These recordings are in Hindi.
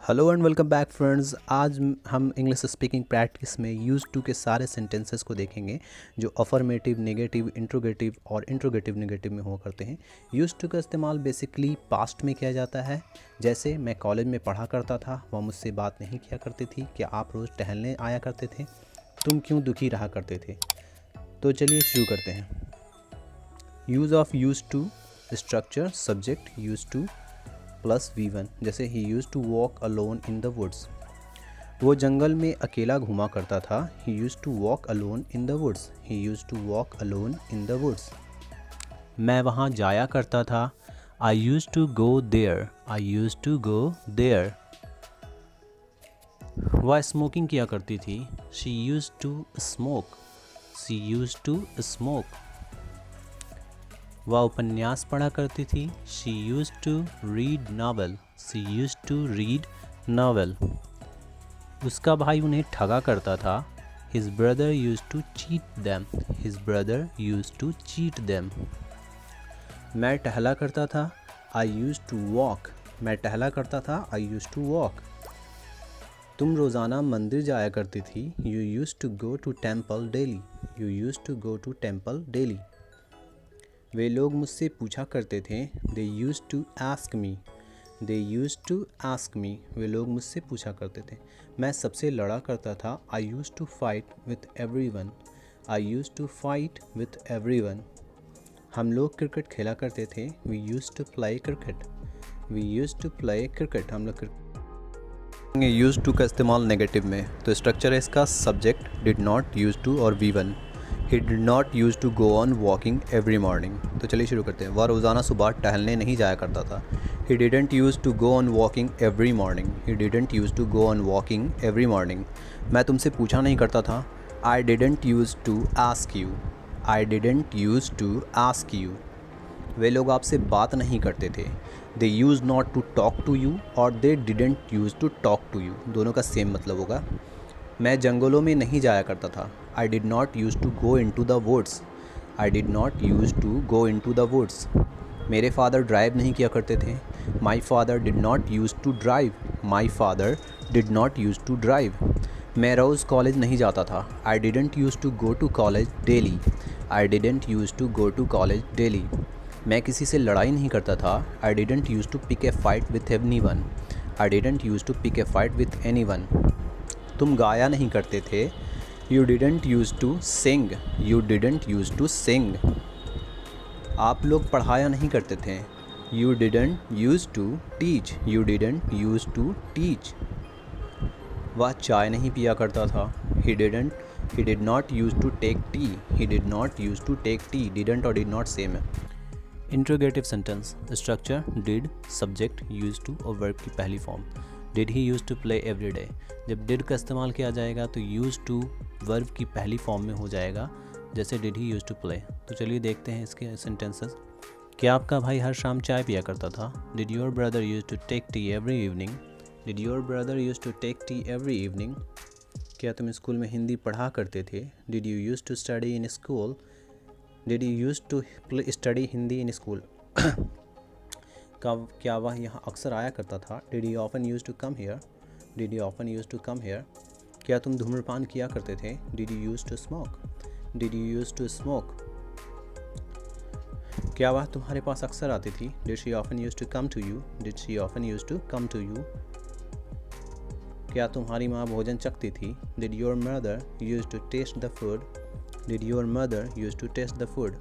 Hello and welcome back friends. आज हम इंग्लिश स्पीकिंग प्रैक्टिस में यूज़ टू के सारे सेंटेंसेस को देखेंगे जो अफर्मेटिव, नेगेटिव, इंट्रोगेटिव और इंट्रोगेटिव नेगेटिव में हुआ करते हैं। यूज़ टू का इस्तेमाल बेसिकली पास्ट में किया जाता है। जैसे मैं कॉलेज में पढ़ा करता था, वह मुझसे बात नहीं किया करती थी। क्या आप रोज़ टहलने आया करते थे? तुम क्यों दुखी रहा करते थे? तो चलिए शुरू करते हैं। Use of use to, structure, subject use to plus V1। जैसे he use to walk alone in the woods, वो जंगल में अकेला घूमा करता था। He use to walk alone in the woods, he use to walk alone in the woods. मैं वहाँ जाया करता था। I used to go there, I used to go there. वह स्मोकिंग किया करती थी। She use to smoke, she use to smoke. वह उपन्यास पढ़ा करती थी। She use to read novel, she use to read novel. उसका भाई उन्हें ठगा करता था। His brother use to cheat them, his brother use to cheat them. मैं टहला करता था। आई यूज़ टू वॉक, मैं टहला करता था। I used to walk. तुम रोज़ाना मंदिर जाया करती थी। You use to go to temple daily, you use to go to temple daily. वे लोग मुझसे पूछा करते थे। They use to ask me, they use to ask me. वे लोग मुझसे पूछा करते थे। मैं सबसे लड़ा करता था। I used to fight with everyone, I used to fight with everyone. हम लोग क्रिकेट खेला करते थे। We use to play cricket, we use to play cricket. हम लोग यूज़ टू का इस्तेमाल नेगेटिव में, तो स्ट्रक्चर है इसका subject did not, use to और V1। He did not use to go on walking every morning. तो चलिए शुरू करते हैं। वह रोज़ाना सुबह टहलने नहीं जाया करता था। He didn't use to go on walking every morning, he didn't use to go on walking every morning. मैं तुमसे पूछा नहीं करता था। I didn't use to ask you, I didn't use to ask you. वे लोग आपसे बात नहीं करते थे। They used not to talk to you और they didn't use to talk to you, दोनों का सेम मतलब होगा। मैं जंगलों में नहीं जाया करता था। I did not use to go in to the woods, I did not use to go in to the woods. मेरे फादर ड्राइव नहीं किया करते थे। My father did not use to drive, my father did not use to drive. मैं रोज़ कॉलेज नहीं जाता था। I didn't use to go to college daily, I didn't use to go to college daily. मैं किसी से लड़ाई नहीं करता था। I didn't use to pick a fight with anyone, I didn't use to pick a fight with anyone. तुम गाया नहीं करते थे। You didn't use to sing, you didn't use to sing. आप लोग पढ़ाया नहीं करते थे। You didn't use to teach, you didn't use to teach. वह चाय नहीं पिया करता था। He did not use to take tea, he did not use to take tea. Didn't और डिड नॉट सेम है। Interrogative sentence, structure did, subject use to और वर्ब की पहली form. Did he use to play every day. जब डिड का इस्तेमाल किया जाएगा तो यूज़ टू वर्ब की पहली फॉर्म में हो जाएगा, जैसे did he use to play. तो चलिए देखते हैं इसके सेंटेंसेस। क्या आपका भाई हर शाम चाय पिया करता था? Did your brother use to take tea every evening, did your brother use to take tea every evening. क्या तुम स्कूल में हिंदी पढ़ा करते थे? Did you use to study in school, did you use to study Hindi in school. क्या वह यहाँ अक्सर आया करता था? Did you often use to come here, did you often use to come here. क्या तुम धूम्रपान किया करते थे? Did you use to smoke, did you use to smoke. क्या वह तुम्हारे पास अक्सर आती थी? Did she often use to come to you, did she often use to come to you. क्या तुम्हारी माँ भोजन चखती थी? Did your mother use to taste the food, did your mother use to taste the food.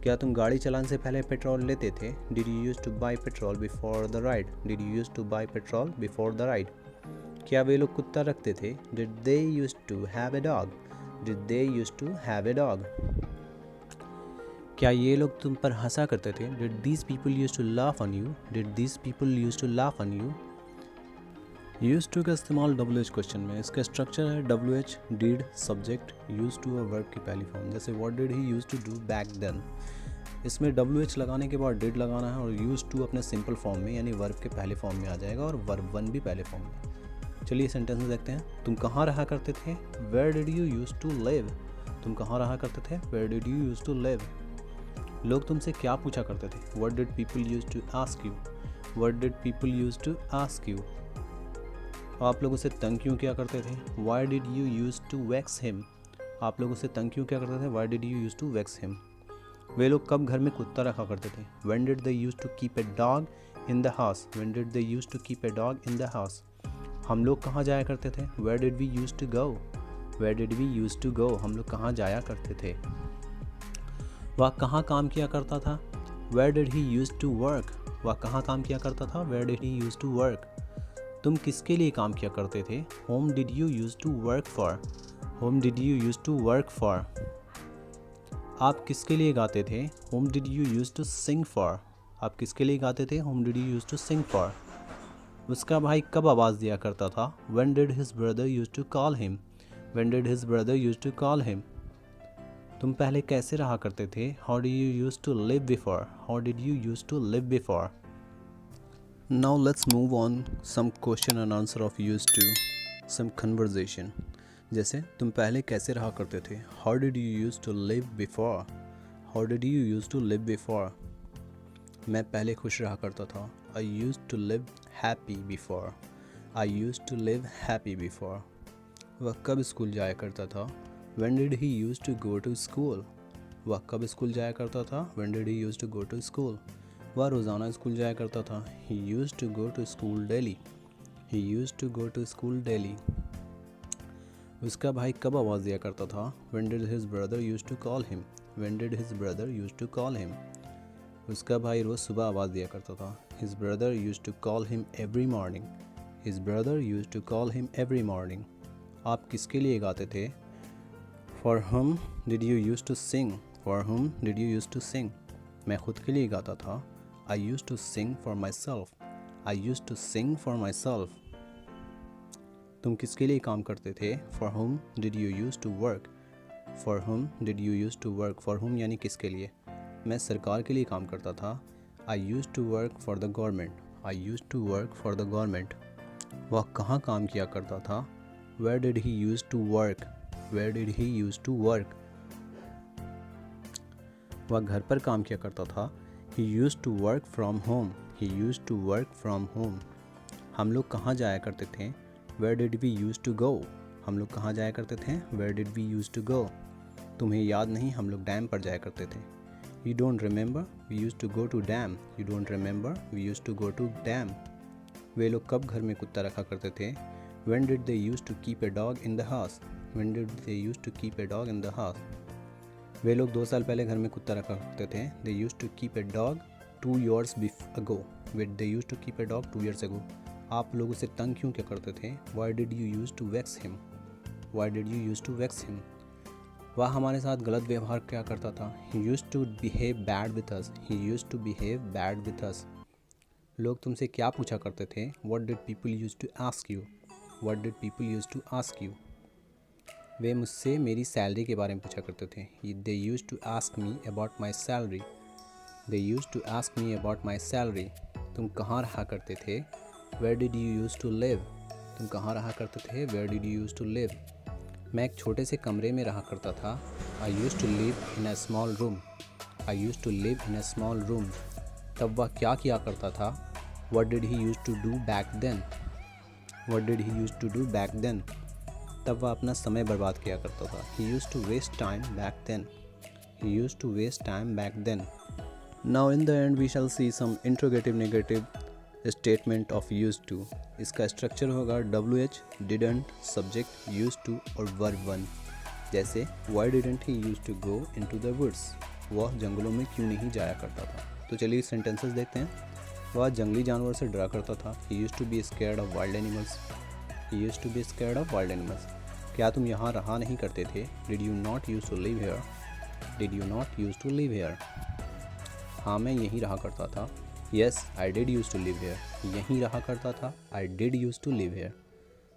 क्या तुम गाड़ी चलाने से पहले पेट्रोल लेते थे? Did you use to buy petrol before the ride, did you use to buy petrol before the ride. क्या वे लोग कुत्ता रखते थे? Did they use to have a dog, did they use to have a dog. क्या ये लोग तुम पर हंसा करते थे? Did these people use to laugh on you, did these people use to laugh on you. Use to का इस्तेमाल WH क्वेश्चन में। इसका स्ट्रक्चर है WH, did, subject, use to और वर्ब की पहली फॉर्म। जैसे what did he use to do back then. इसमें WH लगाने के बाद डिड लगाना है और यूज़ टू अपने सिंपल फॉर्म में यानी वर्ब के पहले फॉर्म में आ जाएगा और वर्ब 1 भी पहले फॉर्म में। चलिए सेंटेंस देखते हैं। तुम कहाँ रहा करते थे? Where did you use to live, तुम कहाँ रहा करते थे? Where did you use to live. लोग तुमसे क्या पूछा करते थे? What did people use to ask you, what did people use to ask you. आप लोग उसे तंग क्यों किया करते थे? Why did you use to vex him? आप लोग उसे तंग क्यों किया करते थे? Why did you use to vex him? वे लोग कब घर में कुत्ता रखा करते थे? When did they use to keep a dog in the house? When did they use to keep a dog in the house? हम लोग कहाँ जाया करते थे? Where did we use to go? Where did we use to go? हम लोग कहाँ जाया करते थे? वह कहाँ काम किया करता था? Where did he use to work? वह कहाँ काम किया करता था? Where did he use to work? तुम किसके लिए काम किया करते थे? Whom did you use to work for? Whom did you use to work for? आप किसके लिए गाते थे? Whom did you use to sing for? आप किसके लिए गाते थे? Whom did you use to sing for? उसका भाई कब आवाज़ दिया करता था? When did his brother use to call him? When did his brother use to call him? तुम पहले कैसे रहा करते थे? How did you use to live before? How did you use to live before? Now let's move on some question and answer of use to, some conversation. जैसे तुम पहले कैसे रहा करते थे? How did you use to live before? How did you use to live before? मैं पहले खुश रहा करता था। I used to live happy before. I used to live happy before. वह कब स्कूल जाया करता था? When did he use to go to school? वह कब स्कूल जाया करता था? When did he use to go to school? वह रोज़ाना स्कूल जाया करता था। He use to go to school daily. He use to go to school daily. उसका भाई कब आवाज़ दिया करता था? When did his brother use to call him? When did his brother use to call him? उसका भाई रोज़ सुबह आवाज़ दिया करता था। His brother use to call him every morning. His brother use to call him every morning. आप किसके लिए गाते थे? For whom did you use to sing? For whom did you use to sing? मैं खुद के लिए गाता था। I used to sing for myself. I used to sing for myself. तुम किसके लिए काम करते थे? For whom did you use to work? For whom did you use to work? For whom यानी किसके लिए? मैं सरकार के लिए काम करता था। I used to work for the government. I used to work for the government. वह कहाँ काम किया करता था? Where did he use to work? Where did he use to work? वह घर पर काम किया करता था। He use to work from home. He use to work from home. हम लोग कहाँ जाया करते थे? Where did we use to go? हम लोग कहाँ जाया करते थे? Where did we use to go? तुम्हें याद नहीं, हम लोग डैम पर जाया करते थे। You don't remember, we use to go to dam. You don't remember, we use to go to dam. वे लोग कब घर में कुत्ता रखा करते थे? When did they use to keep a dog in the house? When did they use to keep a dog in the house? वे लोग 2 साल पहले घर में कुत्ता रखा करते थे। They use to keep a dog 2 years ago. They use to keep a dog 2 years ago. आप लोग उसे तंग क्यों क्या करते थे? Why did you use to vex him? Why did you use to vex him? वह हमारे साथ गलत व्यवहार क्या करता था? He use to behave bad with us. He use to behave bad with us. लोग तुमसे क्या पूछा करते थे? What did people use to ask you? What did people use to ask you? वे मुझसे मेरी सैलरी के बारे में पूछा करते थे। They use to ask me about my salary. They use to ask me about my salary. तुम कहाँ रहा करते थे? Where did you use to live? तुम कहाँ रहा करते थे? Where did you use to live? मैं एक छोटे से कमरे में रहा करता था। I used to live in a small room. I used to live in a small room. तब वह क्या किया करता था? What did he use to do back then? What did he use to do back then? तब वह अपना समय बर्बाद किया करता था। He use to waste time back then. He use to waste time back then. Now in the end we shall see some interrogative negative statement of used to. इसका स्ट्रक्चर होगा WH, didn't, subject, use to और वर्ब 1। जैसे why didn't he use to go in to the woods? वह जंगलों में क्यों नहीं जाया करता था? तो चलिए सेंटेंसेस देखते हैं। वह जंगली जानवर से डरा करता था। He use to be scared of wild animals. He use to be scared of wild animals. क्या तुम यहाँ रहा नहीं करते थे? Did you not use to live here? Did you not use to live here? हाँ, मैं यहीं रहा करता था। Yes, I did use to live here. यहीं रहा करता था। I did use to live here.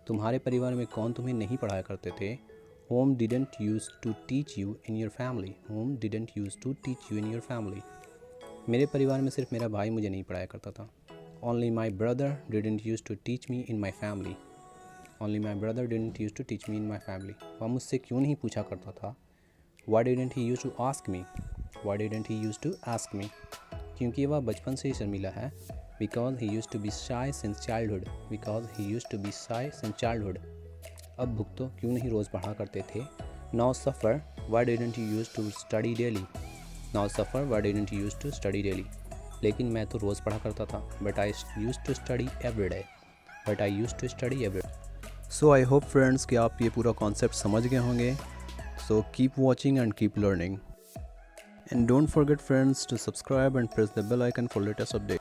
तुम्हारे परिवार में कौन तुम्हें नहीं पढ़ाया करते थे? Whom didn't use to teach you in your family. Whom didn't use to teach you in your family. मेरे परिवार में सिर्फ मेरा भाई मुझे नहीं पढ़ाया करता था। Only my brother didn't use to teach me in my family. Only my brother didn't use to teach me in my family. वह मुझसे क्यों नहीं पूछा करता था? Why didn't he use to ask me? Why didn't he use to ask me? क्योंकि वह बचपन से ही शर्मीला है। Because he use to be shy since childhood, because he use to be shy since childhood. अब भुगतो क्यों नहीं रोज़ पढ़ा करते थे। Now suffer why didn't you use to study daily, now suffer why didn't you use to study daily. लेकिन मैं तो रोज़ पढ़ा करता था, but I use to study every day, but I use to study every day. So I hope friends कि आप ये पूरा कॉन्सेप्ट समझ गए होंगे। So keep watching and keep learning, and don't forget friends to subscribe and press the bell icon for latest updates.